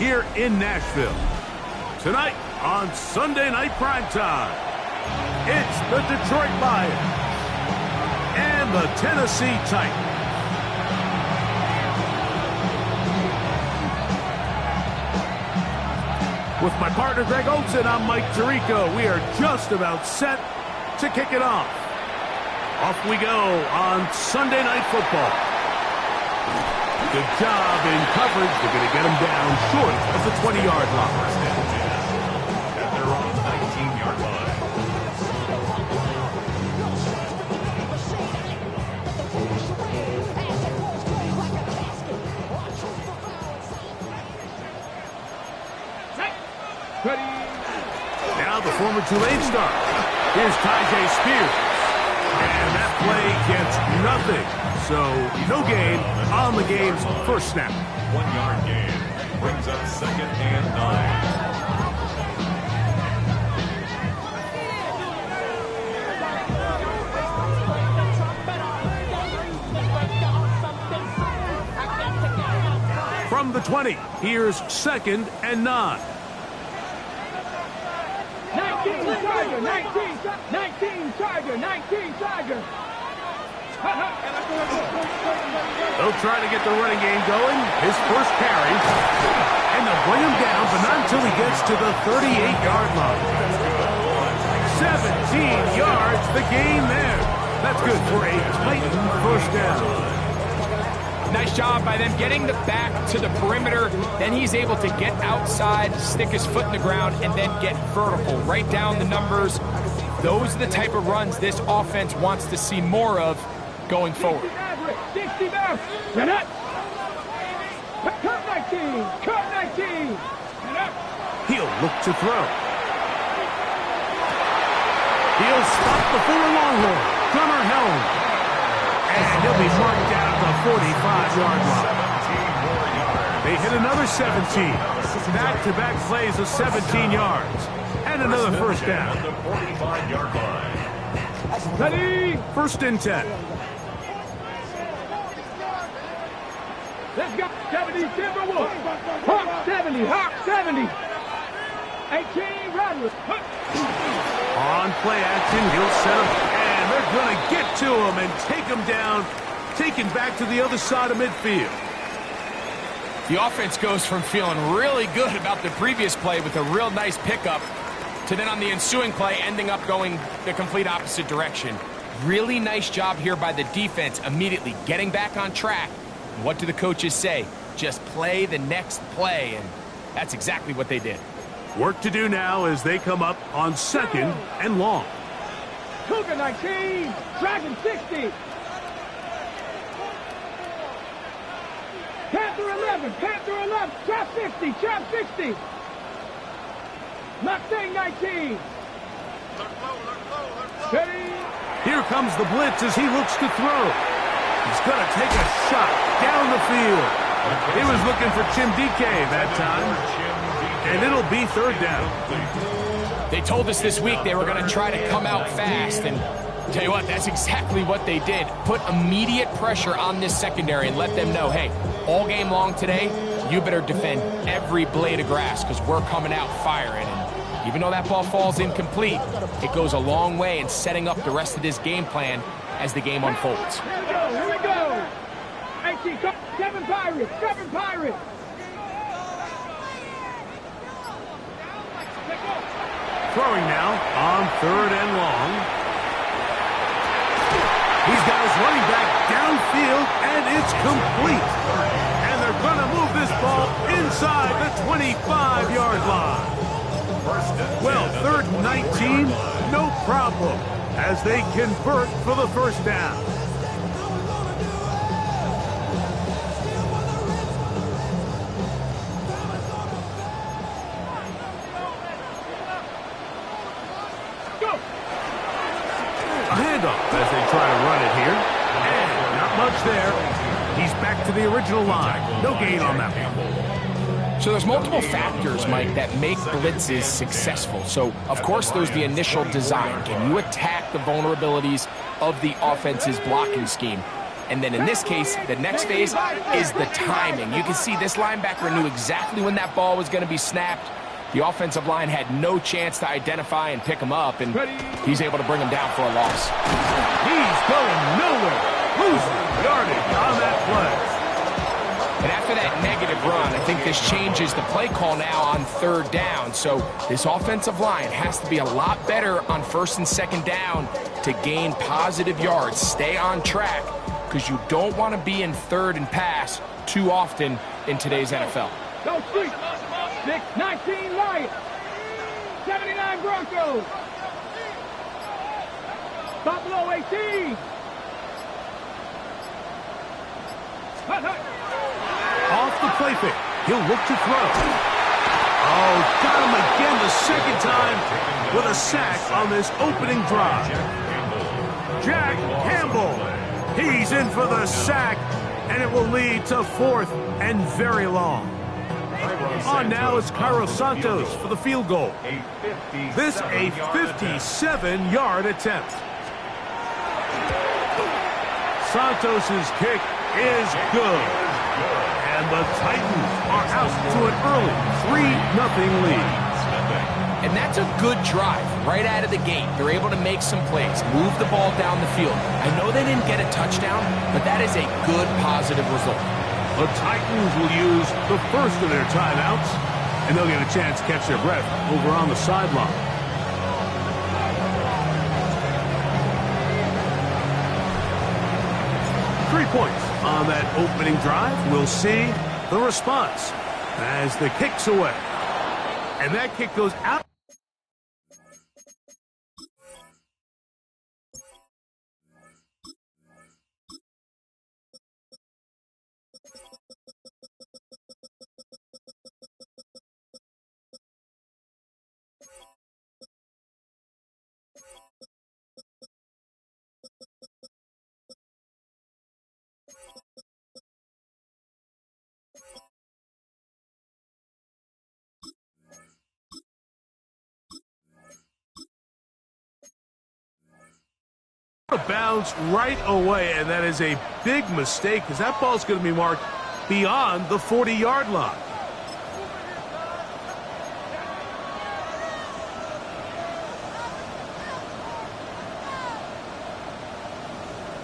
here in Nashville. Tonight on Sunday Night Primetime, it's the Detroit Lions and the Tennessee Titans. With my partner Greg Olsen, I'm Mike Tirico. We are just about set to kick it off. Off we go on Sunday Night Football. Good job in coverage. They're going to get him down short of the 20-yard line. And they're on the 19-yard line. Now the former Tulane star. Here's Tyjae Spears. And that play gets nothing. So, no gain on the game's first snap. 1-yard gain brings up 2nd and 9. From the 20, here's 2nd and 9. 19 Tiger, 19 Tiger, 19 Tiger. They'll try to get the running game going. His first carry. And they'll bring him down, but not until he gets to the 38-yard line. 17 yards, the gain there. That's good for a Titan first down. Nice job by them getting the back to the perimeter. Then he's able to get outside, stick his foot in the ground, and then get vertical. Right down the numbers. Those are the type of runs this offense wants to see more of going forward. 60 bounce. Get up. Cut 19. Cut 19. Get up. He'll look to throw. He'll stop the former Longhorn. Gunnar Helm. And he'll be marked down at the 45-yard line. They hit another 17. Back-to-back plays of 17 yards. And another first down. The 45-yard line. Ready. 1st and 10. Let's go. 70 Timberwolves. Hawk 70. Hawk 70. 18 Rattlers. On play action, he'll set him. And they're going to get to him and take him down. Taken back to the other side of midfield. The offense goes from feeling really good about the previous play with a real nice pickup to then on the ensuing play ending up going the complete opposite direction. Really nice job here by the defense immediately getting back on track. And what do the coaches say? Just play the next play, and that's exactly what they did. Work to do now as they come up on 2nd and long. Cougar 19. Dragon 60. Panther 11. Panther 11. Trap 60. Trap 60. Mustang 19. Ready. Here comes the blitz as he looks to throw. He's going to take a shot down the field. He was looking for Chim DK that time. And it'll be 3rd down. They told us this week they were going to try to come out fast, and tell you what, that's exactly what they did. Put immediate pressure on this secondary and let them know, hey, all game long today, you better defend every blade of grass because we're coming out firing. And even though that ball falls incomplete, it goes a long way in setting up the rest of this game plan as the game unfolds. Here we go. Here we go. 18. Kevin Pirates. Kevin Pirates. Throwing now on 3rd and long. He's got his running back downfield, and it's complete. And they're going to move this ball inside the 25-yard line. Well, 3rd and 19, no problem, as they convert for the first down. A handoff as they try to run it here. And not much there. He's back to the original line. No gain on that one. So there's multiple factors, Mike, that make blitzes successful. So, of course, there's the initial design. Can you attack the vulnerabilities of the offense's blocking scheme? And then in this case, the next phase is the timing. You can see this linebacker knew exactly when that ball was going to be snapped. The offensive line had no chance to identify and pick him up, and he's able to bring him down for a loss. He's going nowhere. Losing yardage on that play. And after that negative run, I think this changes the play call now on third down. So this offensive line has to be a lot better on first and second down to gain positive yards. Stay on track, because you don't want to be in third and pass too often in today's NFL. Go street. 6-19 Lions. 79 Broncos. Buffalo 18. Hut, hut. Off the play fake. He'll look to throw. Oh, got him again the second time with a sack on this opening drive. Jack Campbell. He's in for the sack, and it will lead to 4th and very long. On now is Cairo Santos for the field goal. This a 57-yard attempt. Santos' kick is good. And the Titans are out to an early 3-0 lead. And that's a good drive right out of the gate. They're able to make some plays, move the ball down the field. I know they didn't get a touchdown, but that is a good positive result. The Titans will use the first of their timeouts, and they'll get a chance to catch their breath over on the sideline. Three points on that opening drive. We'll see the response as the kick's away. And that kick goes out. Bounce right away, and that is a big mistake because that ball's going to be marked beyond the 40-yard line.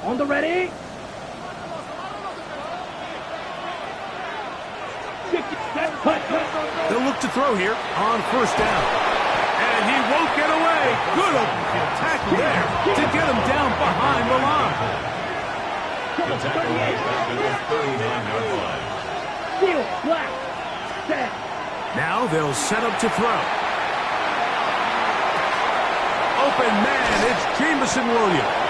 On the ready. They'll look to throw here on first down. And he won't get away. Good open tackle there to get him down behind the line. The tackle is back to the 39-yard line. Steal, black, set. Now they'll set up to throw. Open man, it's Jameson Williams.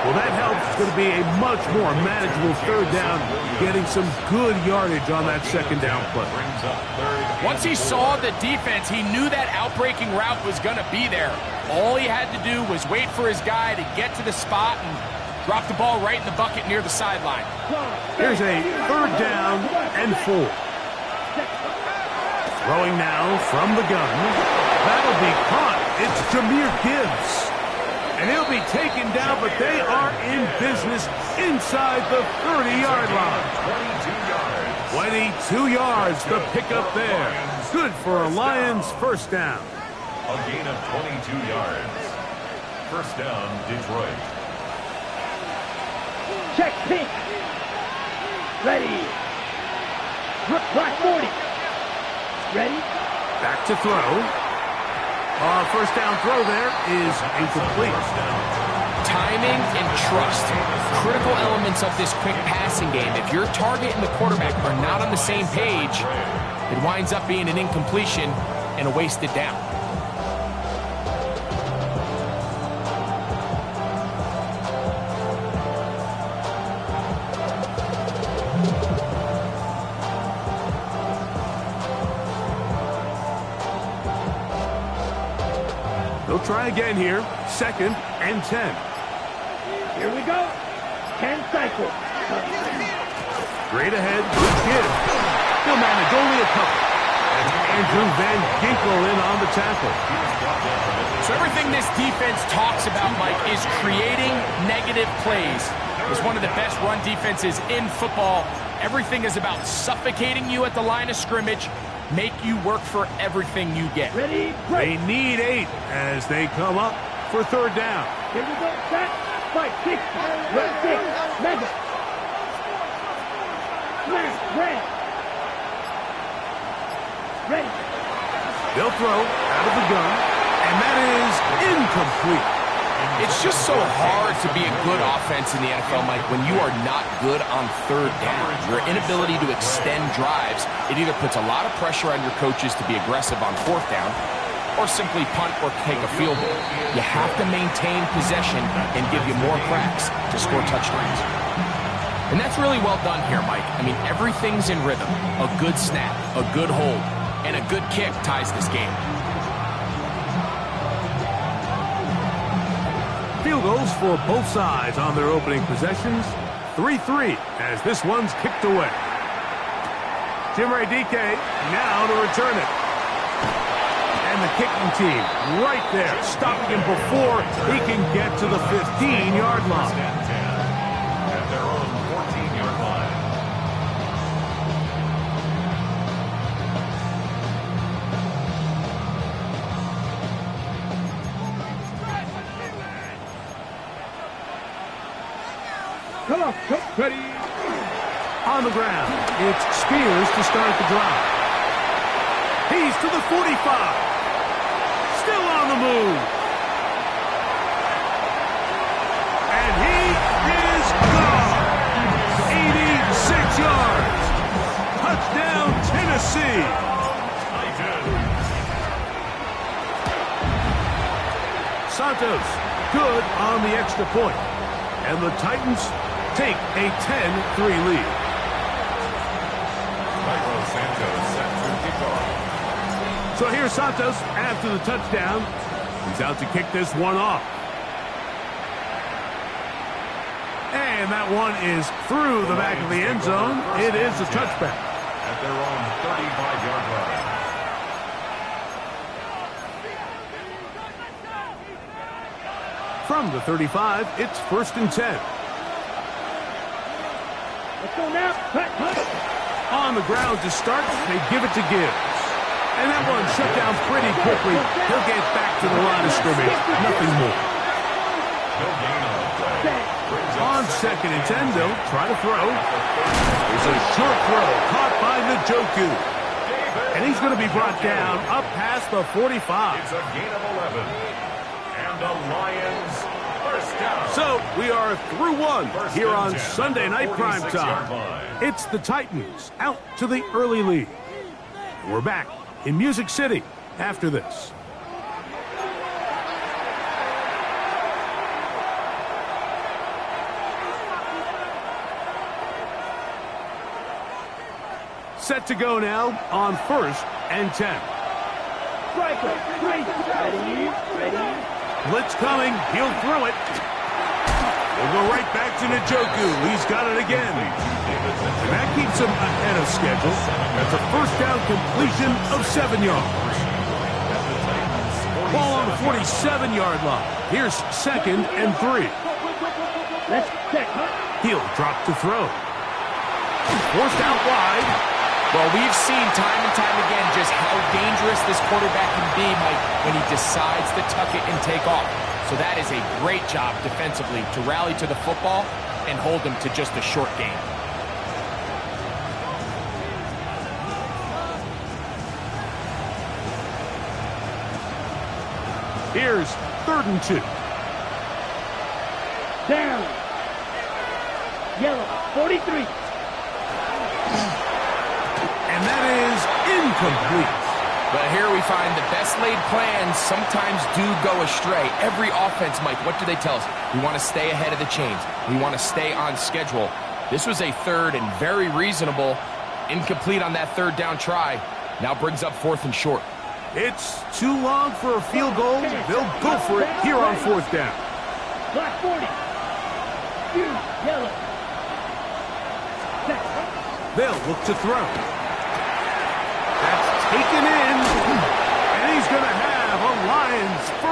Well, that helps. It's going to be a much more manageable third down, getting some good yardage on that second down play. Once he saw the defense, he knew that outbreaking route was going to be there. All he had to do was wait for his guy to get to the spot and drop the ball right in the bucket near the sideline. Here's a third down and 4. Throwing now from the gun. That'll be caught. It's Jahmyr Gibbs. And he'll be taken down, but they are in business inside the 30-yard line. 22 yards, the pickup there. Good for a Lions first down. A gain of 22 yards. First down, Detroit. Check pink. Ready. Black 40. Ready. Back to throw. First down throw there is incomplete. Timing and trust, critical elements of this quick passing game. If your target and the quarterback are not on the same page, it winds up being an incompletion and a wasted down. They'll try again here. 2nd and 10. Here we go. 10 cycles. Straight ahead. Good give. He'll manage only a couple. And Andrew Van Ginkel in on the tackle. So everything this defense talks about, Mike, is creating negative plays. It's one of the best run defenses in football. Everything is about suffocating you at the line of scrimmage, make you work for everything you get. Ready, They need 8 as they come up for third down. Here we go. Set. Fight. 6. Red 6. Mega. Smash. Red. Ready. They'll throw out of the gun, and that is incomplete. It's just so hard to be a good offense in the NFL, Mike, when you are not good on third down. Your inability to extend drives, it either puts a lot of pressure on your coaches to be aggressive on fourth down or simply punt or take a field goal. You have to maintain possession and give you more cracks to score touchdowns. And that's really well done here, Mike. I mean, everything's in rhythm. A good snap, a good hold, and a good kick ties this game. Field goals for both sides on their opening possessions. 3-3 as this one's kicked away. Chimere Dike now to return it. And the kicking team right there, stopping him before he can get to the 15-yard line. At their own 14-yard line. Come on. Come. Ready. On the ground, it's Spears to start the drive. He's to the 45. Still on the move. And he is gone. 86 yards. Touchdown, Tennessee. Santos, good on the extra point. And the Titans take a 10-3 lead. Cairo Santos set to kick off. So here's Santos after the touchdown. He's out to kick this one off. And that one is through the back of the end zone. It is a touchback. At their own 35-yard line. From the 35, it's 1st and 10. Let's go now. Cut. On the ground to start, they give it to Gibbs. And that one shut down pretty quickly. He'll get back to the line of scrimmage. Nothing more. No gain on the play. On 2nd and 10, they'll try to throw. It's a short throw caught by Njoku. And he's going to be brought down up past the 45. It's a gain of 11. And the Lions first down. So we are through one here on 10, Sunday Night Prime 46-yard Time. line. It's the Titans out to the early lead. We're back in Music City after this. Set to go now on 1st and 10. Striker. 3. Ready. Blitz coming. He'll throw it. We'll go right back to Njoku. He's got it again. And that keeps him ahead of schedule. That's a first down completion of 7 yards. Ball on the 47-yard line. Here's 2nd and 3. Let's check. He'll drop to throw. Forced out wide. Well, we've seen time and time again just how dangerous this quarterback can be, Mike, when he decides to tuck it and take off. So that is a great job defensively to rally to the football and hold him to just a short gain. Here's 3rd and 2. Down. Yellow. 43. And that is incomplete. But here we find the best laid plans sometimes do go astray. Every offense, Mike, what do they tell us? We want to stay ahead of the chains. We want to stay on schedule. This was a 3rd and very reasonable. Incomplete on that 3rd down try. Now brings up 4th and short. It's too long for a field goal. They'll go for it here on 4th down. Black 40. Yellow. They'll look to throw. That's taken in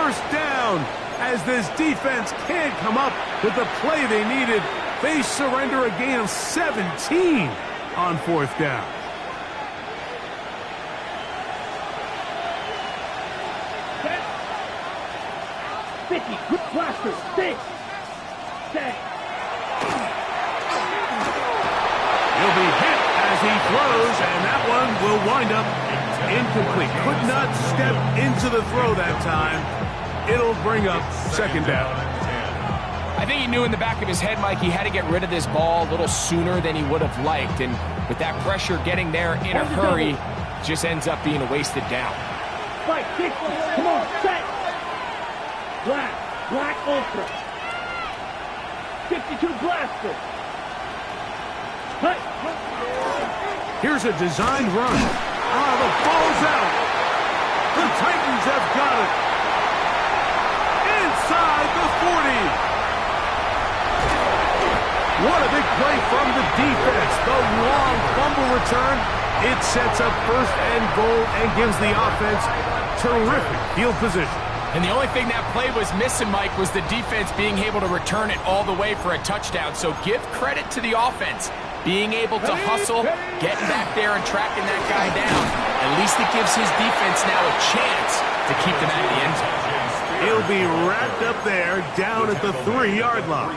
first down. As this defense can't come up with the play they needed, they surrender a gain of 17 on fourth down. Good blaster. Stay. Stay. He'll be hit as he throws, and that one will wind up incomplete. Could not step into the throw that time. It'll bring up second down. I think he knew in the back of his head, Mike, he had to get rid of this ball a little sooner than he would have liked. And with that pressure getting there in a hurry, just ends up being a wasted down. Fight, 60. Come on, set. Black Ultra. 52 blaster. Cut. Here's a designed run. The ball's out. The Titans have got it. Inside the 40. What a big play from the defense. The long fumble return. It sets up first and goal and gives the offense terrific field position. And the only thing that play was missing, Mike, was the defense being able to return it all the way for a touchdown. So give credit to the offense. Being able to hustle, getting back there and tracking that guy down. At least it gives his defense now a chance to keep them out of the end zone. He'll be wrapped up there down at the 3-yard line.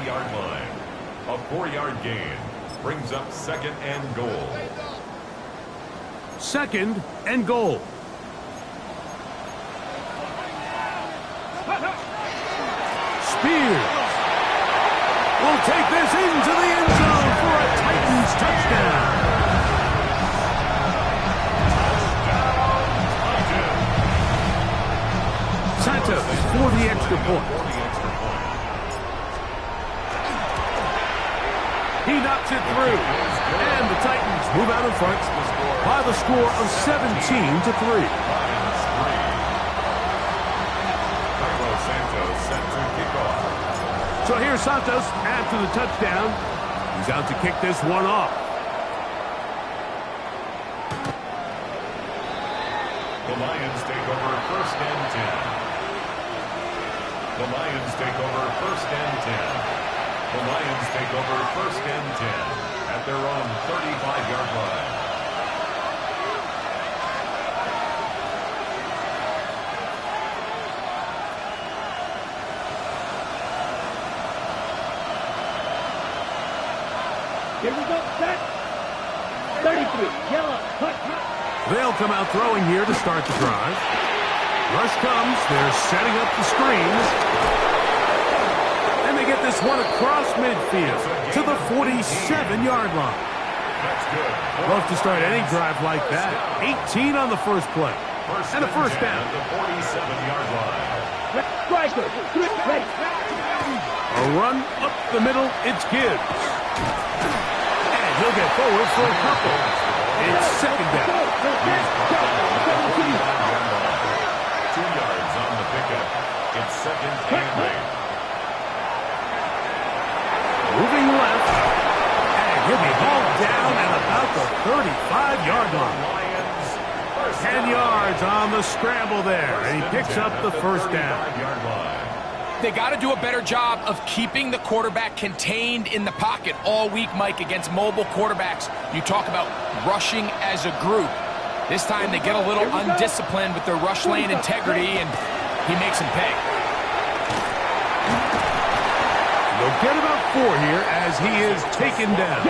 A 4-yard gain brings up second and goal. Second and goal. Spears will take this into the end zone for a Titans touchdown. Santos for the extra point. He knocks it through. And the Titans move out in front by the score of 17-3. So here's Santos after the touchdown. He's out to kick this one off. The Lions take over first and 10. The Lions take over first and 10. The Lions take over first and 10 at their own 35-yard line. Here we go, set. 33, yellow, cut. They'll come out throwing here to start the drive. Rush comes, they're setting up the screens. And they get this one across midfield to the 47-yard line. That's good. Love to start any drive like that. 18 on the first play. And a first down. The 47-yard line. Striker, ready. A run up the middle, it's Gibbs. And he'll get forward for a couple. It's second down. 2 yards on the pickup. It's second and 8. Moving left. And he'll be hauled down at about the 35-yard line. 10 yards on the scramble there. And he picks up the first down. They got to do a better job of keeping the quarterback contained in the pocket all week, Mike, against mobile quarterbacks. You talk about rushing as a group. This time they get a little undisciplined with their rush lane integrity, and he makes them pay. They'll get about 4 here as he is taken down.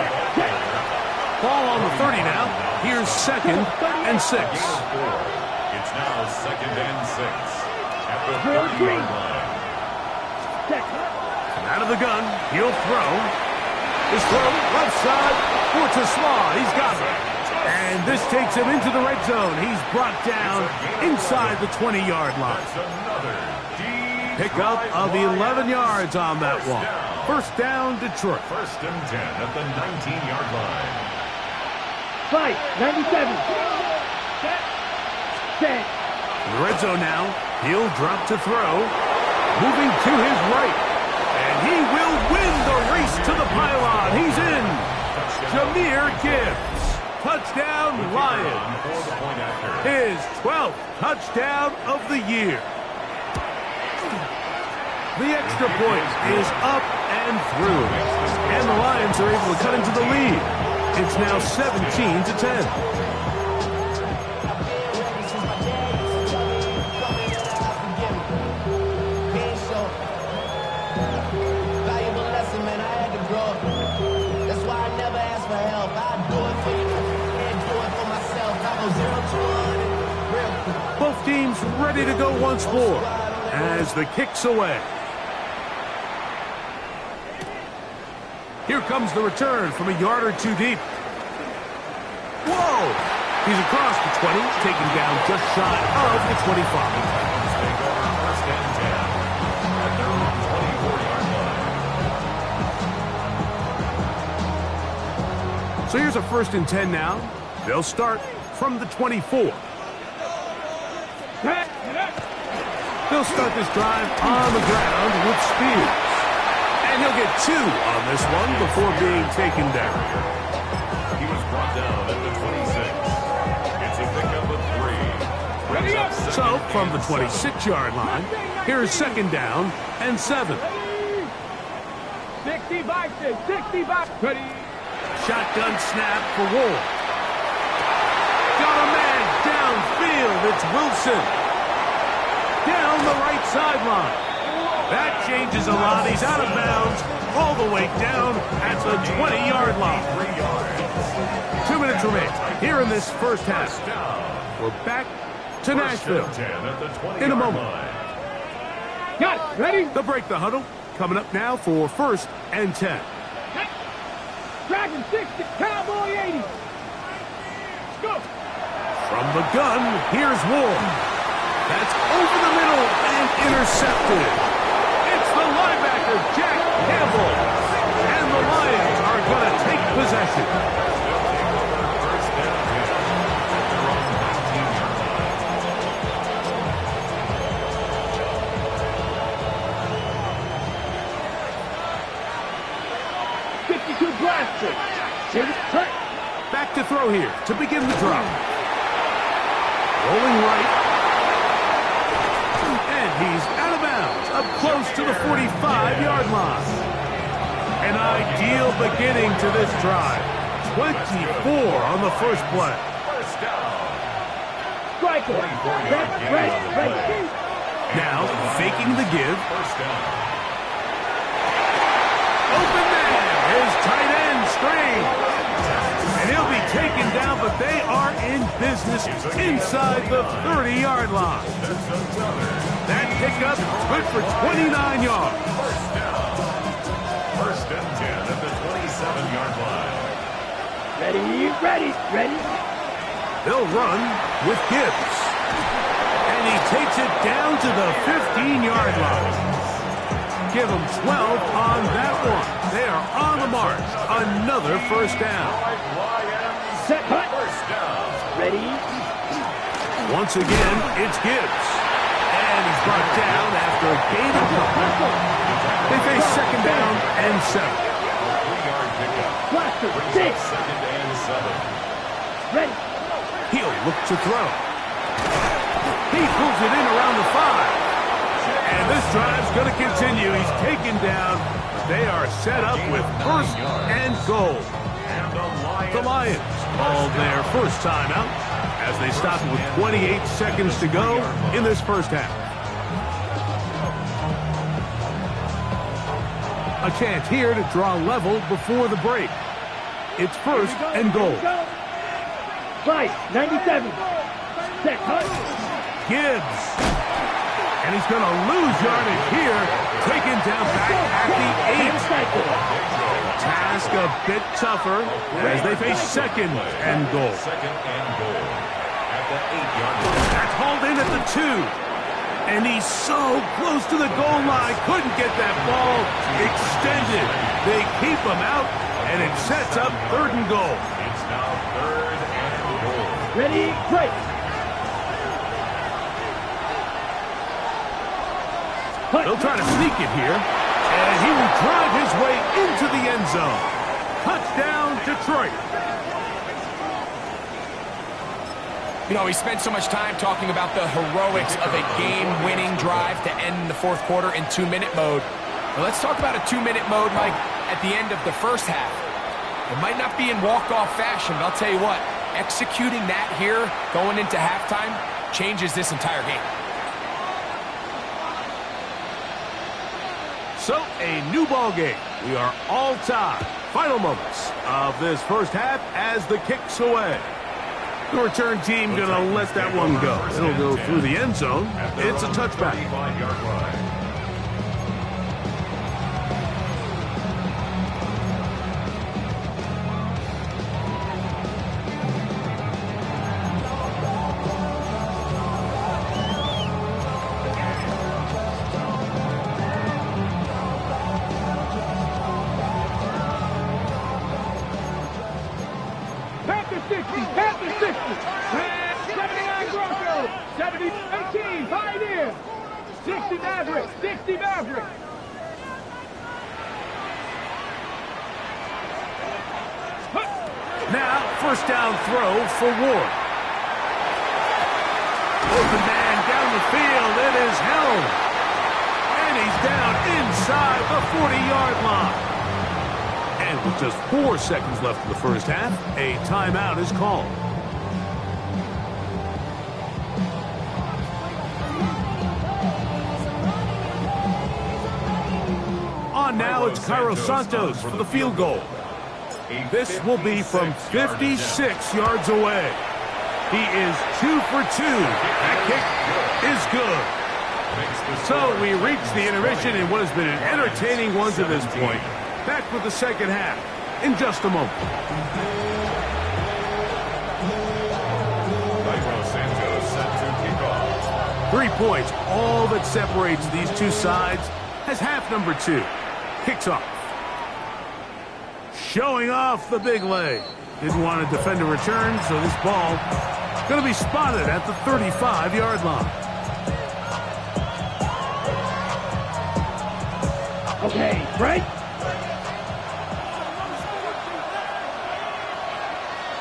Ball on the 30 now. Here's second and 6. It's now second and 6 at the 30-yard line. Out of the gun, he'll throw. His throw, left side, for Tesla. He's got it. And this takes him into the red zone. He's brought down inside the 20-yard line. Pickup of 11 yards on that one. First down, Detroit. First and 10 at the 19-yard line. Fight, 97. Set. In the red zone now, he'll drop to throw. Moving to his right. And he will win the race to the pylon. He's in. Jahmyr Gibbs. Touchdown, Lions. His 12th touchdown of the year. The extra point is up and through. And the Lions are able to cut into the lead. It's now 17-10. Both teams ready to go once more as the kick's away. Here comes the return from a yard or two deep. Whoa! He's across the 20, taken down just shy of the 25. So here's a 1st and 10 now. They'll start from the 24. They'll start this drive on the ground with Spears. And he'll get 2 on this one before being taken down. He was brought down at the 26. It's a pickup of 3. So from the 26-yard line, here's 2nd down and 7. 65, 65. Ready. Shotgun snap for Ward. Got a man downfield. It's Wilson. Down the right sideline. That changes a lot. He's out of bounds all the way down at the 20-yard line. 2 minutes remain here in this first half. We're back to Nashville in a moment. Got it. Ready? They'll break the huddle. Coming up now for 1st and 10. Dragon 60, Cowboy 80. Let's go. From the gun, here's Ward. That's over the middle and intercepted. It's the linebacker, Jack Campbell. And the Lions are going to take possession. Back to throw here to begin the drive. Rolling right. And he's out of bounds, up close to the 45-yard line. An ideal beginning to this drive. 24 on the first play. Striker. Ready. Now faking the give. Open man. His tight end screen. And he'll be taken down, but they are in business inside the 30-yard line. That pickup good for 29 yards. 1st and 10 at the 27-yard line. Ready. They'll run with Gibbs. And he takes it down to the 15-yard line. Give them 12 on that one. They are on the march. Another 1st down. Set, hut. Ready. Once again, it's Gibbs. And he's brought down after a gain of 1. They face 2nd down and 7. 3-yard pickup. Blaster, 6. 2nd and 7. Ready. He'll look to throw. He pulls it in around the 5. And this drive's going to continue. He's taken down. They are set up with 1st and goal. The Lions called their first timeout as they stop it with 28 seconds to go in this first half. A chance here to draw level before the break. It's 1st and goal. Right, 97. Set, hut. Gibbs. And he's going to lose yardage here. Taken down back at the 8. Task a bit tougher as they face 2nd and goal. 2nd and goal at the 8-yard line. That's hauled in at the 2. And he's so close to the goal line. Couldn't get that ball extended. They keep him out, and it sets up 3rd and goal. It's now 3rd and goal. Ready, break. They'll try to sneak it here, and he will drive his way into the end zone. Touchdown, Detroit. You know, we spent so much time talking about the heroics of a game-winning drive to end the fourth quarter in 2-minute mode. Well, let's talk about a 2-minute mode, Mike, at the end of the first half. It might not be in walk-off fashion, but I'll tell you what, executing that here going into halftime changes this entire game. So, a new ball game. We are all tied. Final moments of this first half as the kick's away. The return team going to let that one go. It'll go through the end zone. It's a touchback. Panther 60, Panther 60. 79 Broncos, 18 Pioneers, 60 Mavericks, 60 Mavericks. Now, first down throw for Ward. Open man down the field. It is held. And he's down inside the 40-yard line. And with just 4 seconds left in the first half, a timeout is called. On now, it's Cairo Santos for the field goal. This will be from 56 yards away. He is 2 for 2. That kick is good. So we reach the intermission in what has been an entertaining one to this point. Back with the second half in just a moment. Cairo Santos set to kick off. 3 points, all that separates these two sides, as half number 2 kicks off. Showing off the big leg. Didn't want to defend a return, so this ball going to be spotted at the 35-yard line. Okay, break.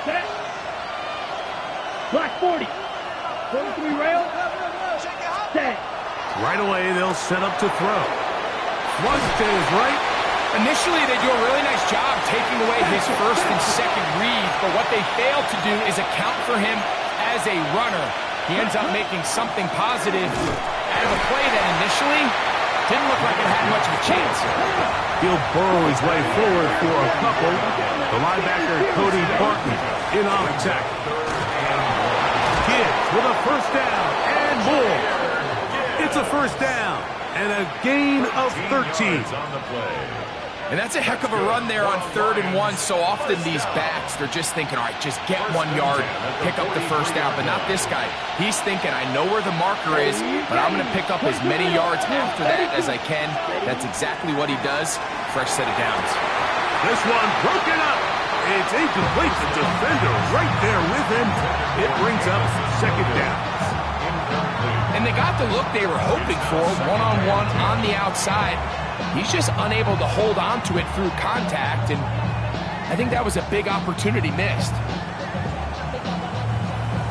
Set. Black 40. 43 rail. Set. Right away, they'll set up to throw. Flush to his right. Initially, they do a really nice job taking away his first and second read, but what they fail to do is account for him as a runner. He ends up making something positive out of a play that initially didn't look like it had much of a chance. He'll burrow his way forward for a couple. The linebacker, Cody Barton, in on attack. Gibbs with a first down and more. It's a first down and a gain of 13. On the play. And that's a heck of a run there on 3rd and 1. So often these backs, they're just thinking, all right, just get 1 yard, pick up the first down. But not this guy. He's thinking, I know where the marker is, but I'm going to pick up as many yards after that as I can. That's exactly what he does. Fresh set of downs. This one broken up. It's incomplete. The defender right there with him. It brings up second down. And they got the look they were hoping for, one-on-one on the outside. He's just unable to hold on to it through contact, and I think that was a big opportunity missed.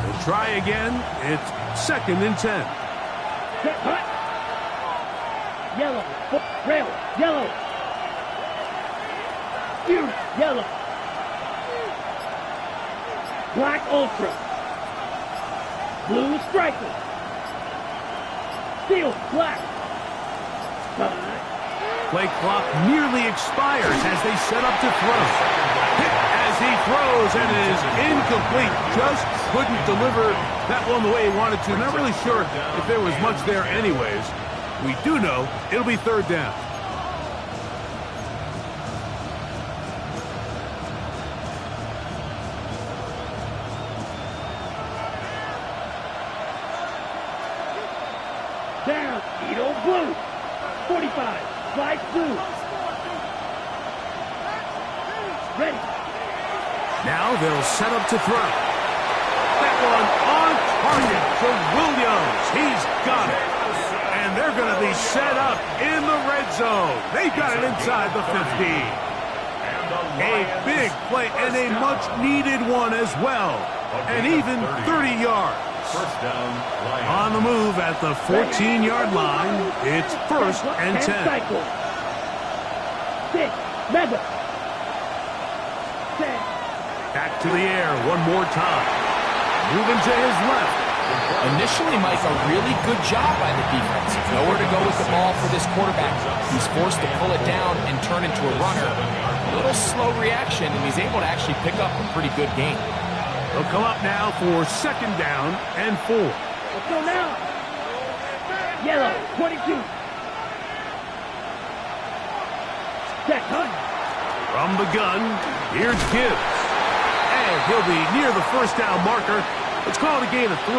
We'll try again. It's 2nd and 10. Set. Hut. Yellow. Rail. Yellow. Huge. Yellow. Black ultra. Blue striker. Steel. Black. Play clock nearly expires as they set up to throw. Hit as he throws, and it is incomplete. Just couldn't deliver that one the way he wanted to. Not really sure if there was much there anyways. We do know it'll be 3rd down. Down. Edo Blue. 45. Flight blue. Ready. Now they'll set up to throw. That one on target for Williams. He's got it. And they're going to be set up in the red zone. They've got it inside the 15. A big play and a much-needed one as well. and even 30 yards. First down, Lions. On the move at the 14-yard line, it's first and 10. Cycle. 6, Mega. 10. Back to the air one more time. Moving to his left. Initially, Mike, a really good job by the defense. Nowhere to go with the ball for this quarterback. He's forced to pull it down and turn into a runner. A little slow reaction, and he's able to actually pick up a pretty good gain. They'll come up now for second down and 4. Let's go now. Yellow, 22. Check, hunt. From the gun, here's Gibbs. And he'll be near the first down marker. Let's call it a gain of 3,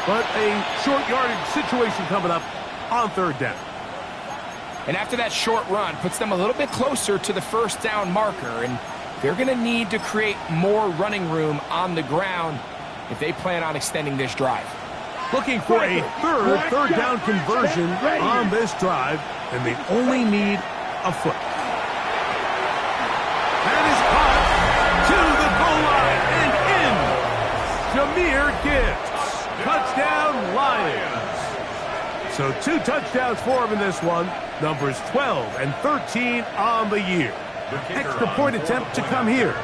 but a short yardage situation coming up on third down. And after that short run, puts them a little bit closer to the first down marker, and they're going to need to create more running room on the ground if they plan on extending this drive. Looking for a third down conversion on this drive, and they only need a foot. That is caught to the goal line and in. Jahmyr Gibbs. Touchdown, Lions. So 2 touchdowns for him in this one. Numbers 12 and 13 on the year. Extra point attempt to come here.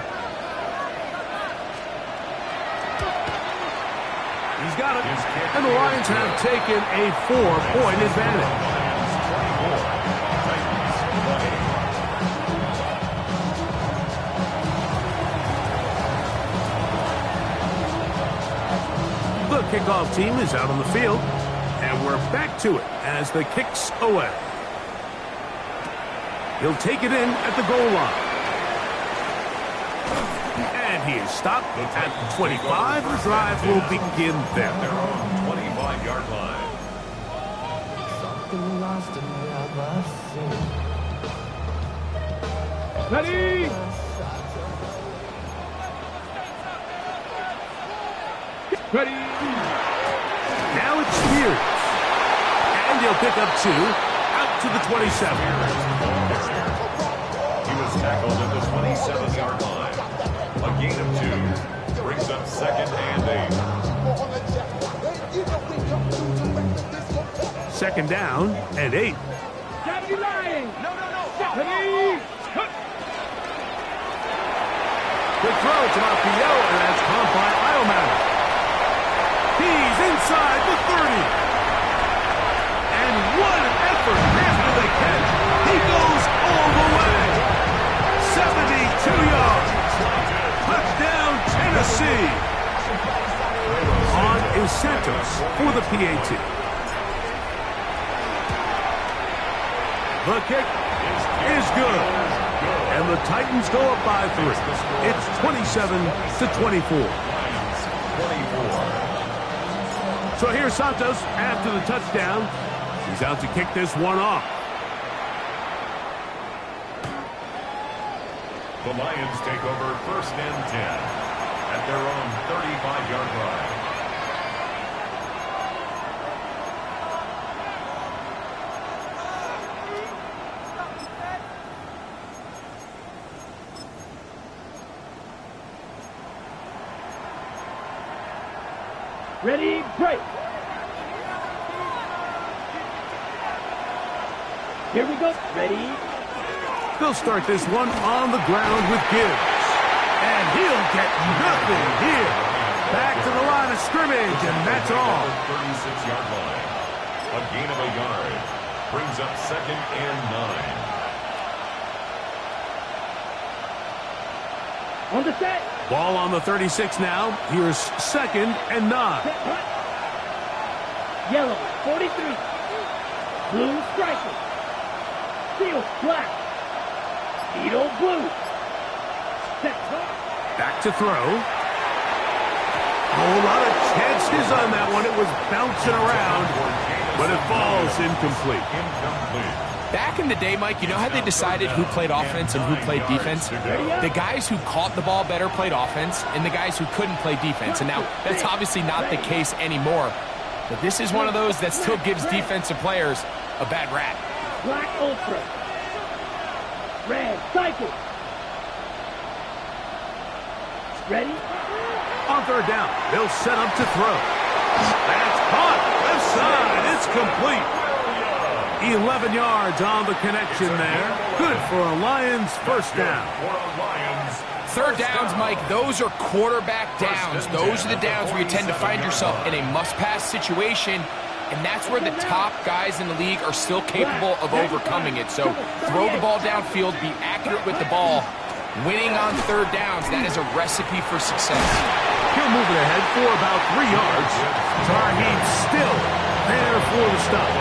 He's got it. And the Lions have taken a 4-point advantage. The kickoff team is out on the field, and we're back to it as the kick's away. He'll take it in at the goal line. And he is stopped at the 25. The drive will begin there. They're on 25-yard line. Ready? Ready? Now it's Spears. And he'll pick up 2 out to the 27. He was tackled at the 27-yard line. A gain of 2 brings up second and 8. Second down and 8. Johnny Lions. No. Ready? Good throw to Raphael, and that's caught by Iomatter. He's inside the 30. And what an effort after the catch. He goes all the way. 72 yards. Touchdown, Tennessee. On is Santos for the PAT. The kick is good. And the Titans go up by 3. It's 27-24. So here's Santos after the touchdown. He's out to kick this one off. The Lions take over first and 10 at their own 35-yard line. Ready, break. Here we go. Ready? They'll start this one on the ground with Gibbs. And he'll get nothing here. Back to the line of scrimmage, and that's all. 36-yard line. A gain of a yard. Brings up second and 9. On the set. Ball on the 36 now. Here's second and 9. Set, cut. Yellow, 43. Blue, striker. Steel, black. Beetle, blue. Set, cut. Back to throw. A whole lot of chances on that one. It was bouncing around, but it falls incomplete. Back in the day, Mike, you know how they decided who played offense and who played defense? The guys who caught the ball better played offense, and the guys who couldn't play defense. And now, that's obviously not the case anymore. But this is one of those that still gives defensive players a bad rap. Black Ultra. Red, cycle. Ready? On on third down. They'll set up to throw. That's caught. Left side. It's complete. 11 yards on the connection there. Good for a Lions first down. Third downs, Mike, those are quarterback downs. Those are the downs where you tend to find yourself in a must-pass situation, and that's where the top guys in the league are still capable of overcoming it. So throw the ball downfield, be accurate with the ball. Winning on third downs, that is a recipe for success. He'll move it ahead for about 3 yards. Tarheed still there for the stop.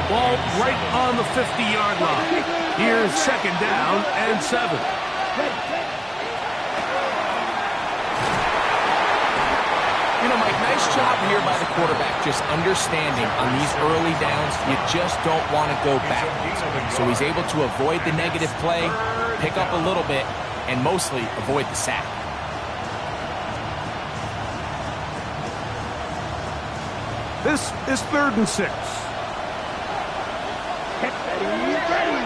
Ball right on the 50-yard line. Here's second down and 7. You know, Mike, nice job here by the quarterback, just understanding on these early downs, you just don't want to go backwards. So he's able to avoid the negative play, pick up a little bit, and mostly avoid the sack. This is 3rd and 6. Ready.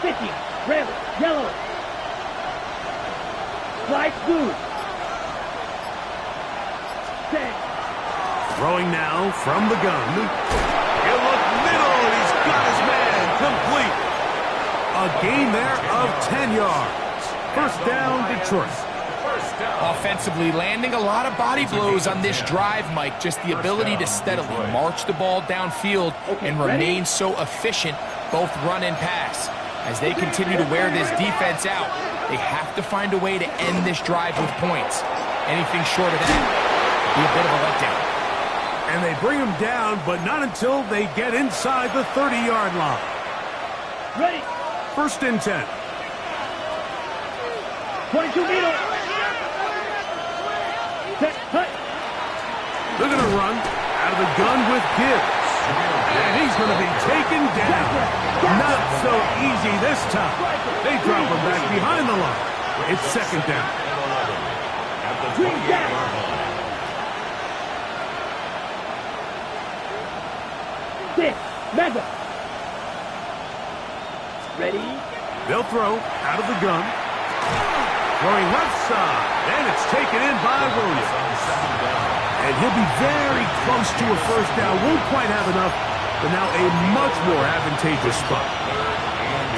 50. Red. Yellow. Light blue. Throwing now from the gun. He'll look middle, and he's got his man complete. A gain there of 10 yards. First down, Detroit. Offensively, landing a lot of body blows on this drive, Mike. Just the ability to steadily march the ball downfield and remain so efficient, both run and pass. As they continue to wear this defense out, they have to find a way to end this drive with points. Anything short of that would be a bit of a letdown. And they bring him down, but not until they get inside the 30-yard line. Ready. 1st and 10. 22 meter. They're going to run out of the gun with Gibbs. And he's going to be taken down. Not so easy this time. They drop him back behind the line. It's second down. Mega. Ready. They'll throw out of the gun. Throwing left side. And it's taken in by Williams. And he'll be very close to a first down. Won't quite have enough, but now a much more advantageous spot.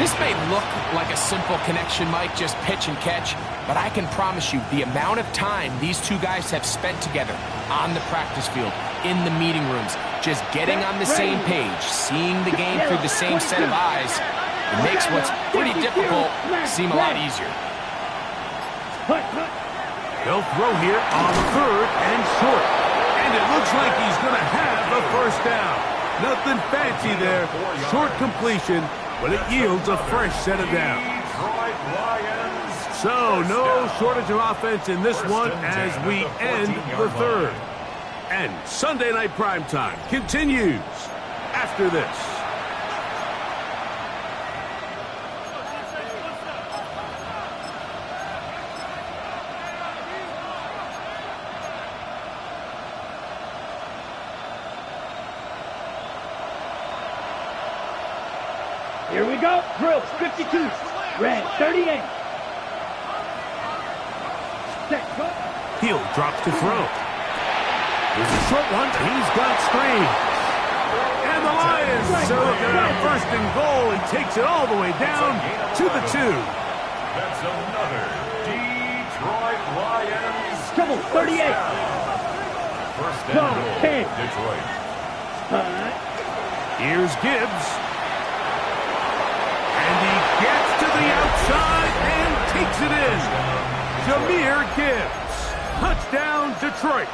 This may look like a simple connection, Mike, just pitch and catch, but I can promise you the amount of time these two guys have spent together on the practice field, in the meeting rooms, just getting on the same page, seeing the game through the same set of eyes, it makes what's pretty difficult seem a lot easier. They'll throw here on 3rd and short. And it looks like he's going to have the first down. Nothing fancy there. Short completion, but it yields a fresh set of downs. So no shortage of offense in this one as we end the 3rd. And Sunday Night Primetime continues after this. Here we go. Brooks, 52. Red, 38. Hill drops to throw. Here's a short one. He's got screen. And the Lions are looking at a 1st and goal and takes it all the way down to the 2. That's another Detroit Lions. Trouble, 38. First and goal, Detroit. Here's Gibbs. And he gets to the outside and takes it in. Jahmyr Gibbs. Touchdown, Detroit.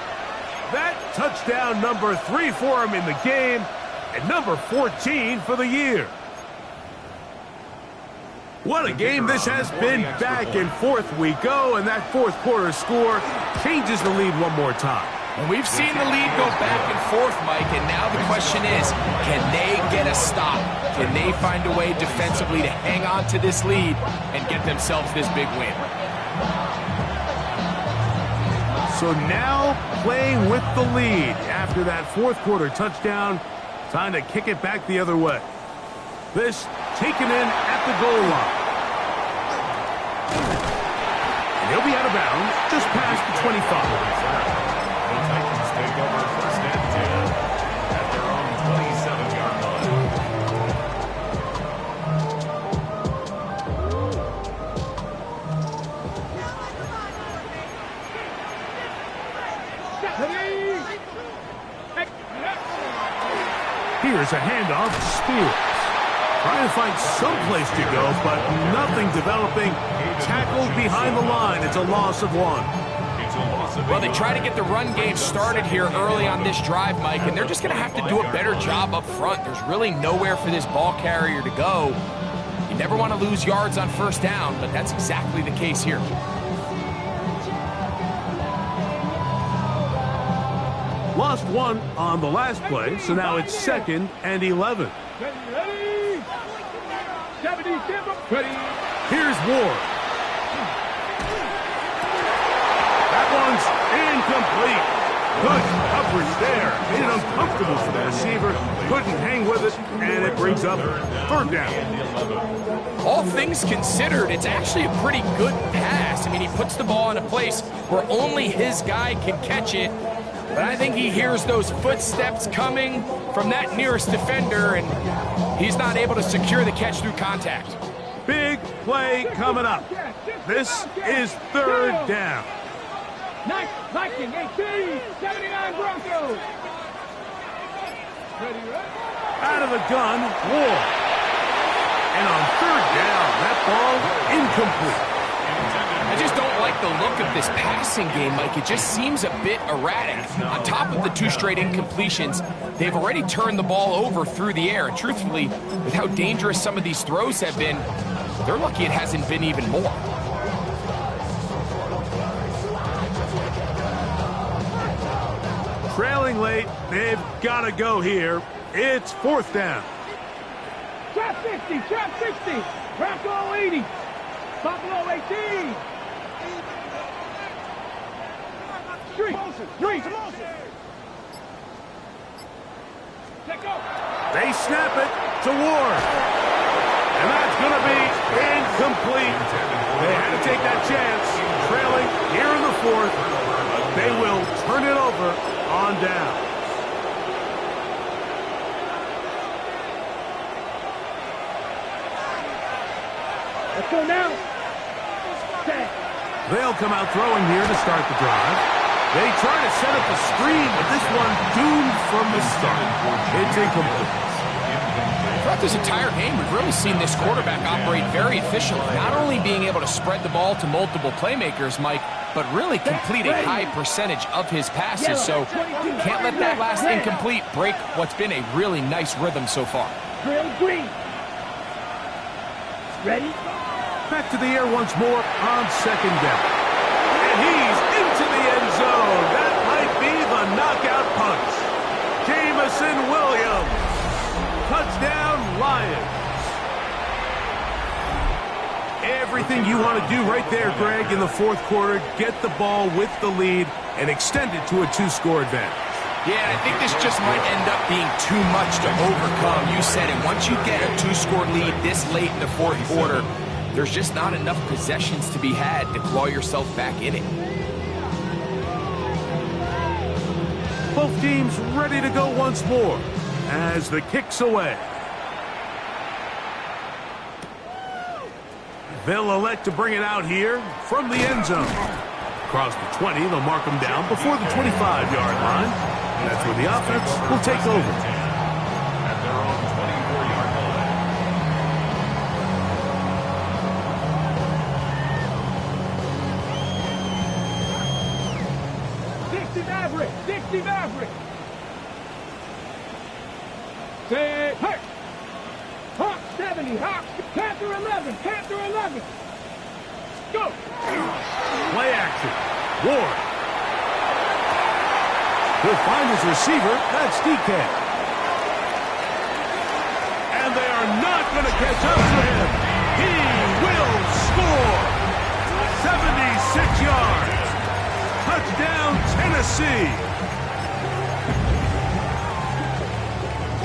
That touchdown number 3 for him in the game and number 14 for the year. What a game this has been. Back and forth we go, and that 4th quarter score changes the lead one more time. And we've seen the lead go back and forth, Mike, and now the question is, can they get a stop? Can they find a way defensively to hang on to this lead and get themselves this big win? So now playing with the lead after that 4th quarter touchdown, time to kick it back the other way. This taken in at the goal line. He'll be out of bounds just past the 25. The Titans take over first and 10 at their own 27-yard line. Here's a handoff to Spears. Trying to find some place to go, but nothing developing. Tackled behind the line. It's a loss of 1. Well, they try to get the run game started here early on this drive, Mike, and they're just going to have to do a better job up front. There's really nowhere for this ball carrier to go. You never want to lose yards on first down, but that's exactly the case here. Lost 1 on the last play, so now it's 2nd and 11. Ready? 77. Ready? Here's Ward. That one's incomplete. Good coverage there. Made it uncomfortable for the receiver. Couldn't hang with it, and it brings up 3rd down. All things considered, it's actually a pretty good pass. I mean, he puts the ball in a place where only his guy can catch it. But I think he hears those footsteps coming from that nearest defender, and he's not able to secure the catch through contact. Big play coming up. This is 3rd down. Viking 18, 79 Broncos. Ready, right? Out of the gun, Ward. And on 3rd down, that ball incomplete. I just don't like the look of this passing game, Mike. It just seems a bit erratic. On top of the 2 straight incompletions, they've already turned the ball over through the air. And truthfully, with how dangerous some of these throws have been, they're lucky it hasn't been even more. Trailing late, they've got to go here. It's 4th down. Trap 60, trap 60. Bronco 80. Buffalo 18. Street. They snap it to Ward. And that's going to be incomplete. They had to take that chance. Trailing here in the 4th. They will turn it over on down. Let's go now. They'll come out throwing here to start the drive. They try to set up a screen, but this one doomed from the start. It's incomplete. Throughout this entire game, we've really seen this quarterback operate very efficiently, not only being able to spread the ball to multiple playmakers, Mike, but really complete a high percentage of his passes. So can't let that last incomplete break what's been a really nice rhythm so far. Green. Ready? Back to the air once more on 2nd down. And he's into the end zone. That might be the knockout punch. Jameson Williams. Touchdown, Lions. Everything you want to do right there, Greg, in the 4th quarter. Get the ball with the lead and extend it to a 2-score advantage. Yeah, I think this just might end up being too much to overcome. You said it. Once you get a 2-score lead this late in the 4th quarter, there's just not enough possessions to be had to claw yourself back in it. Both teams ready to go once more as the kick's away. They'll elect to bring it out here from the end zone. Across the 20, they'll mark them down before the 25-yard line. That's where the offense will take over. At their own 24-yard line. Dixie Maverick. Say, hey. Hawk 70, Hawk. Panther 11. Go. Play action. Ward. He'll find his receiver. That's DK. And they are not going to catch up to him. He will score. 76 yards. Touchdown, Tennessee.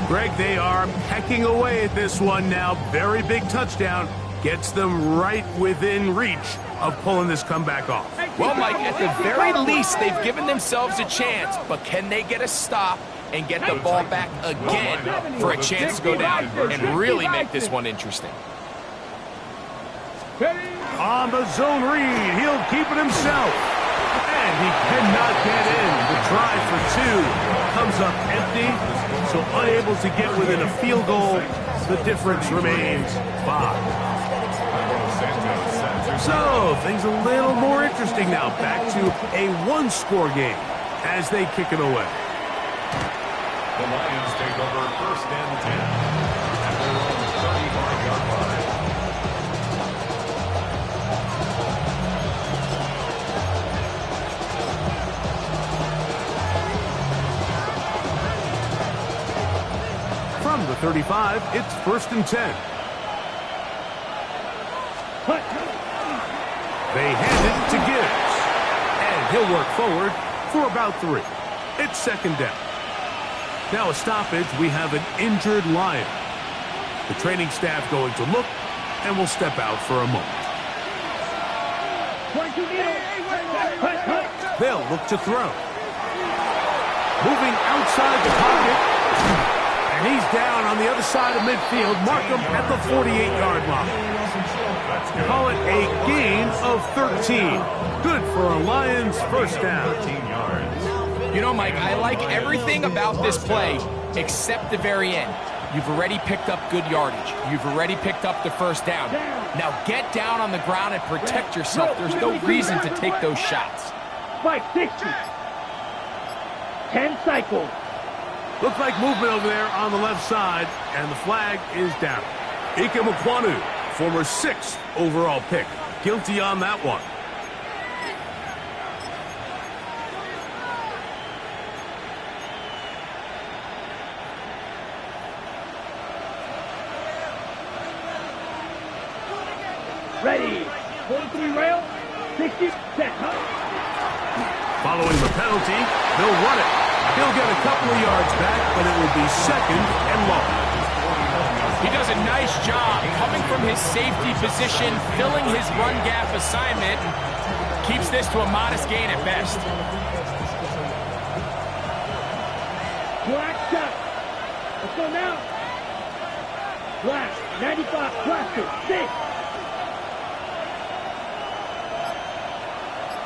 Greg, they are pecking away at this one now. Very big touchdown. Gets them right within reach of pulling this comeback off. Well, Mike, at the very least, they've given themselves a chance, but can they get a stop and get the ball back again for a chance to go down and really make this one interesting? On the zone read, he'll keep it himself. And he cannot get in. The try for two comes up empty, so unable to get within a field goal. The difference remains 5. So, things a little more interesting now. Back to a one-score game as they kick it away. The Lions take over 1st and 10 at their own 35-yard line. From the 35, it's 1st and 10. They hand it to Gibbs. And he'll work forward for about 3. It's 2nd down. Now a stoppage, we have an injured Lion. The training staff going to look, and will step out for a moment. They'll look to throw. Moving outside the pocket. And he's down on the other side of midfield. Mark him at the 48-yard line. Call it a gain of 13. Good for a Lions first down. 13 yards. You know, Mike, I like everything about this play except the very end. You've already picked up good yardage. You've already picked up the first down. Now get down on the ground and protect yourself. There's no reason to take those shots. Spike 60. 10 cycles. Looks like movement over there on the left side, and the flag is down. Ike Ekwonu, former 6th overall pick, guilty on that one. Ready. 43 rail. 60. Set. Following the penalty, they'll run it. He'll get a couple of yards back, but it will be 2nd and long. He does a nice job coming from his safety position, filling his run gap assignment, and keeps this to a modest gain at best. Black shot. Let's go now. Black. 95. Blaster. 6.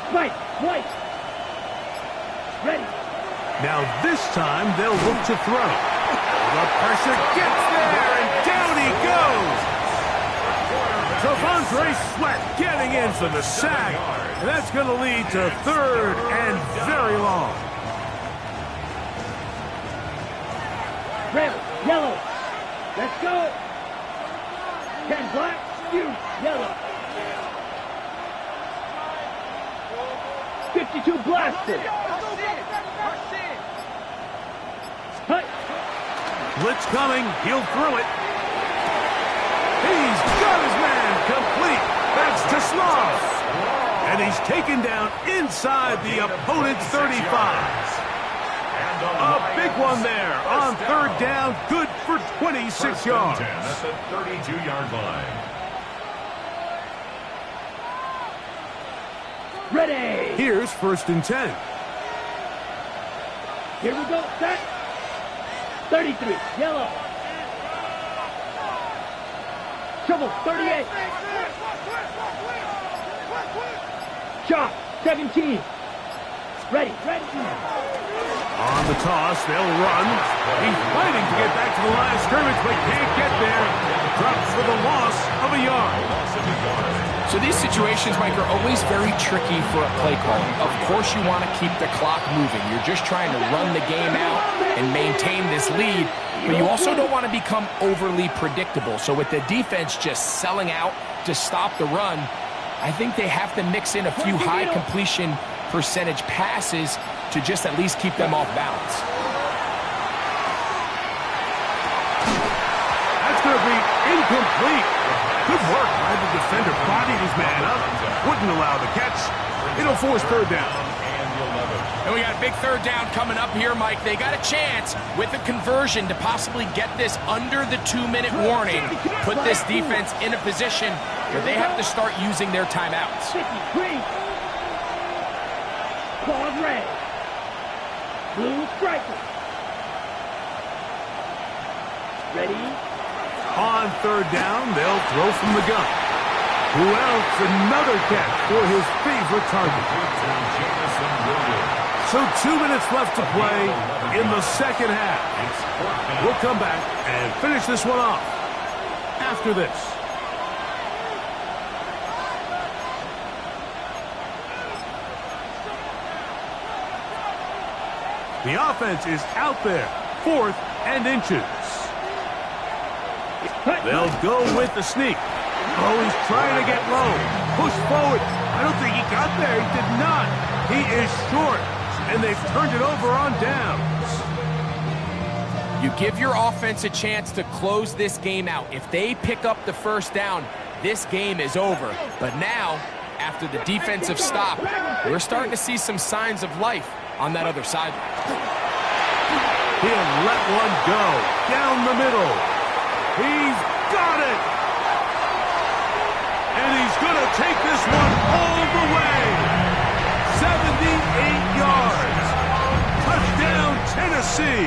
Spike. White. Ready. Now this time, they'll look to throw. The pressure gets there, and down he goes. T'Vondre Sweat getting in for the sack. And that's going to lead to 3rd and very long. Red. Yellow. Let's go. 10 black. You. Yellow. 52 blaster. Hut. Blitz coming. He'll throw it. He's got his man complete. That's Tasmar. And he's taken down inside the opponent's 35. A big one there on 3rd down. Good for 26 yards. At the 32-yard line. Ready. Here's 1st and 10. Here we go. Set. 33. Yellow. Trouble. 38. Shot. 17. Ready. Ready. On the toss, they'll run. He's fighting to get back to the line of scrimmage, but can't get there. Drops for the loss of a yard. So these situations, Mike, are always very tricky for a play caller. Of course you want to keep the clock moving. You're just trying to run the game out and maintain this lead, but you also don't want to become overly predictable. So with the defense just selling out to stop the run, I think they have to mix in a few high completion percentage passes to just at least keep them off balance. That's going to be incomplete. Good work by the defender. Bodied his man up. Wouldn't allow the catch. It'll force 3rd down. And And we got a big third down coming up here, Mike. They got a chance with a conversion to possibly get this under the 2-minute warning, put this defense in a position where they have to start using their timeouts. Green. Claws red. Blue striker. Ready? On third down, they'll throw from the gun. Who else? Another catch for his favorite target. So 2 minutes left to play in the second half. We'll come back and finish this one off after this. The offense is out there, 4th and inches. They'll go with the sneak. Oh, he's trying to get low. Push forward. I don't think he got there. He did not. He is short, and they've turned it over on downs. You give your offense a chance to close this game out. If they pick up the first down, this game is over. But now, after the defensive stop, we're starting to see some signs of life on that other side. He'll let one go down the middle. He's got it. And he's going to take this one all the way. 78 yards. Touchdown, Tennessee.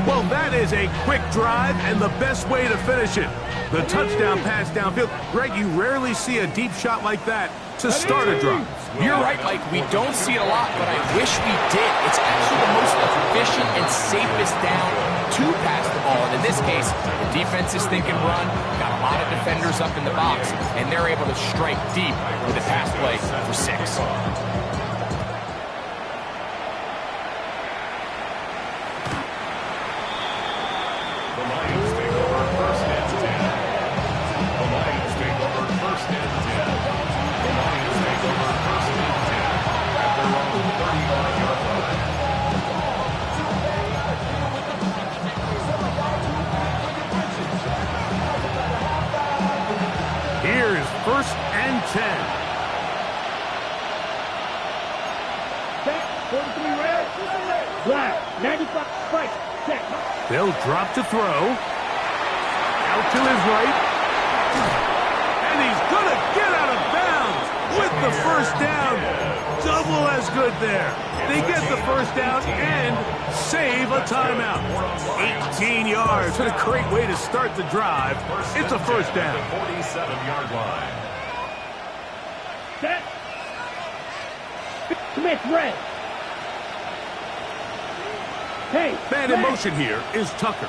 Well, that is a quick drive and the best way to finish it. The touchdown pass downfield. Greg, you rarely see a deep shot like that to start a drive. You're right, Mike. We don't see it a lot, but I wish we did. It's actually the most efficient and safest down to pass the ball. And in this case, the defense is thinking run, got a lot of defenders up in the box, and they're able to strike deep with a pass play for 6. The Lions take over 1st and 10. The Lions take over 1st and 10. The Lions take over 1st and 10 at their own 35-yard line. Here's 1st and 10. Set. 43 red. Black. 95 fight. Set. They'll drop to throw. Out to his right. And he's going to get out of bounds with the first down. Double as good there. They get the first down and save a timeout. 18 yards. What a great way to start the drive. It's a first down. 47-yard line. Set. Smith red. Hey. Man in motion here is Tucker.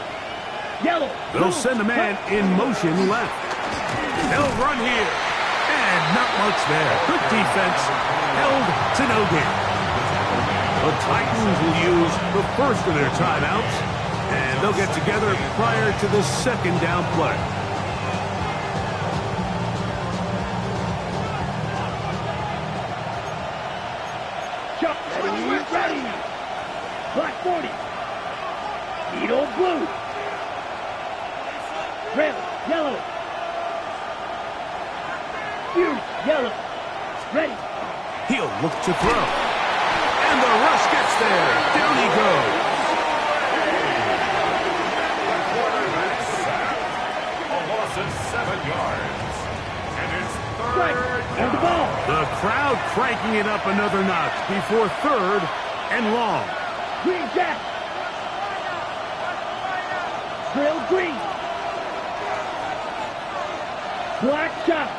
Yellow. They'll send a man in motion left. They'll run here. And not much there. Good defense. Held to no gain. The Titans will use the first of their timeouts. And they'll get together prior to the second down play. Chuck. Ready. Black 40. Needle blue. Red. Yellow. Huge. Yellow. Ready. He'll look to throw. And the rush gets there. Down he goes. A loss of 7 yards. And it's Strike. 3rd And the down. ball. The crowd cranking it up another notch before 3rd and long. Green Jack. Drill green. Black shot.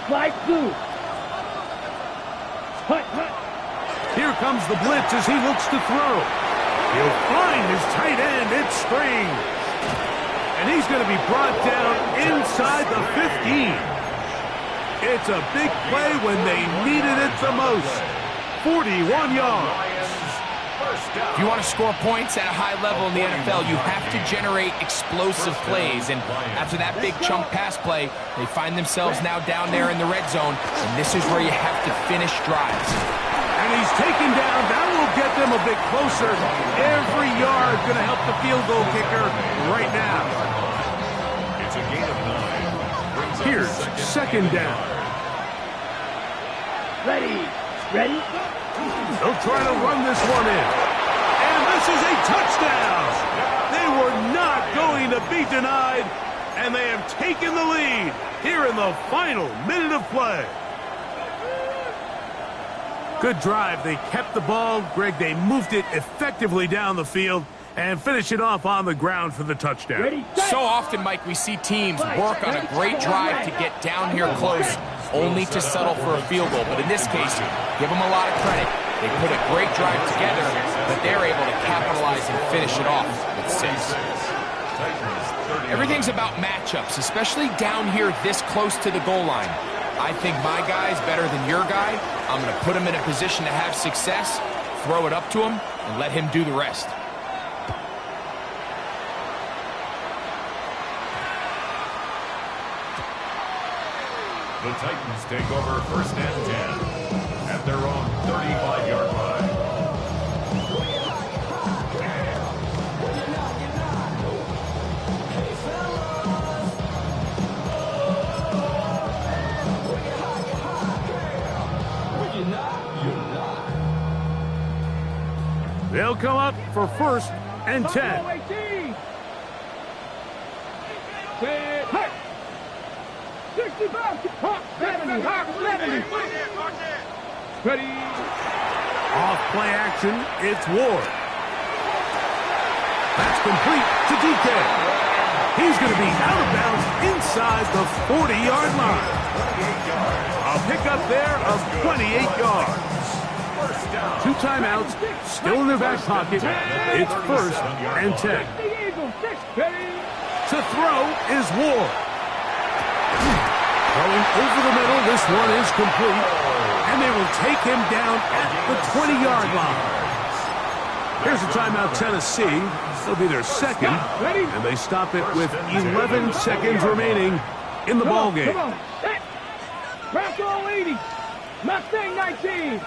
Light blue. Hut, hut. Here comes the blitz as he looks to throw. He'll find his tight end. It's Spring. And he's going to be brought down inside the 15. It's a big play when they needed it the most. 41 yards. If you want to score points at a high level in the NFL, you have to generate explosive plays. And after that big chunk pass play, they find themselves now down there in the red zone. And this is where you have to finish drives. And he's taken down. That will get them a bit closer. Every yard going to help the field goal kicker right now. It's a gain of 9. Brings up Here's second down. Ready. They'll try to run this one in. And this is a touchdown. They were not going to be denied, and they have taken the lead here in the final minute of play. Good drive. They kept the ball. Greg, they moved it effectively down the field and finish it off on the ground for the touchdown. Ready, set. So often, Mike, we see teams work on a great drive to get down here close, only to settle for a field goal. But in this case, give them a lot of credit. They put a great drive together, but they're able to capitalize and finish it off with 6. Everything's about matchups, especially down here this close to the goal line. I think my guy's better than your guy. I'm going to put him in a position to have success, throw it up to him, and let him do the rest. The Titans take over first and 10 at their own 35-yard line. They'll come up for first and 10. 18. Set. Hey. 65. Hop. 70. Hop. 70. Ready. Off play action, it's Ward. That's complete to DK. He's going to be out of bounds inside the 40-yard line. A pickup there of 28 yards. 2 timeouts, still in their back pocket. It's first and 10. To throw is Ward. Throwing over the middle, this one is complete. And they will take him down at the 20-yard line. Here's a timeout, Tennessee. It'll be their second. And they stop it with 11 seconds remaining in the ball game. Come on. Bronco 80. Mustang 19.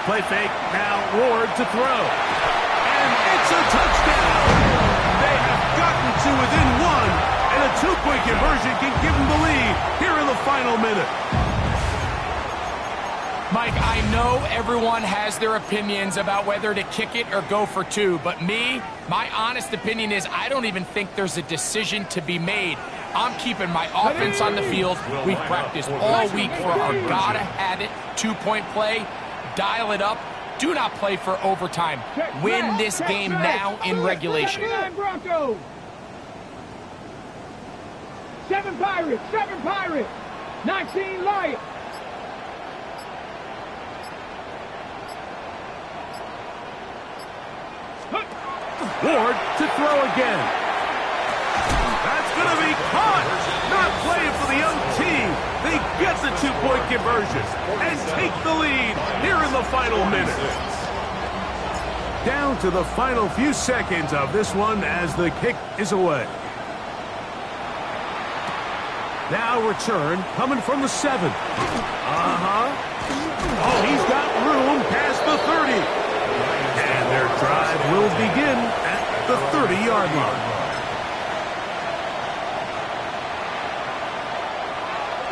Play fake, now Ward to throw. And it's a touchdown! They have gotten to within 1, and a 2-point conversion can give them the lead here in the final minute. Mike, I know everyone has their opinions about whether to kick it or go for 2, but my honest opinion is I don't even think there's a decision to be made. I'm keeping my offense on the field. We've practiced all week for our gotta-have-it 2-point play. Dial it up. Do not play for overtime. Win this game now in regulation. 7 Pirates. 19 Lions. Ward to throw again. That's going to be caught. Not playing for the young team. They get the 2-point conversion and take the lead here in the final minute. Down to the final few seconds of this one as the kick is away. Now return coming from the 7. Oh, he's got room past the 30. And their drive will begin at the 30-yard line.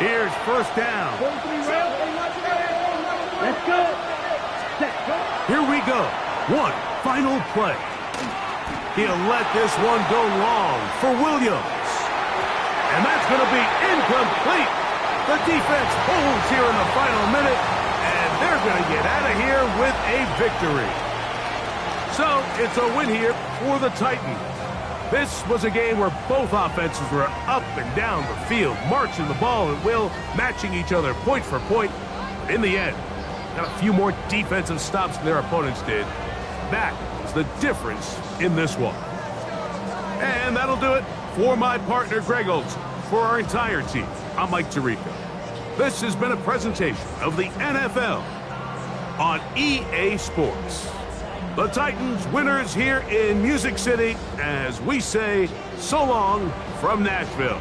Here's first down. Let's go. Here we go. One final play. He'll let this one go long for Williams. And that's going to be incomplete. The defense holds here in the final minute, and they're going to get out of here with a victory. So it's a win here for the Titans. This was a game where both offenses were up and down the field, marching the ball at will, matching each other point for point. In the end, got a few more defensive stops than their opponents did. That is the difference in this one. And that'll do it for my partner, Greg Olson. For our entire team, I'm Mike Tirico. This has been a presentation of the NFL on EA Sports. The Titans winners here in Music City as we say so long from Nashville.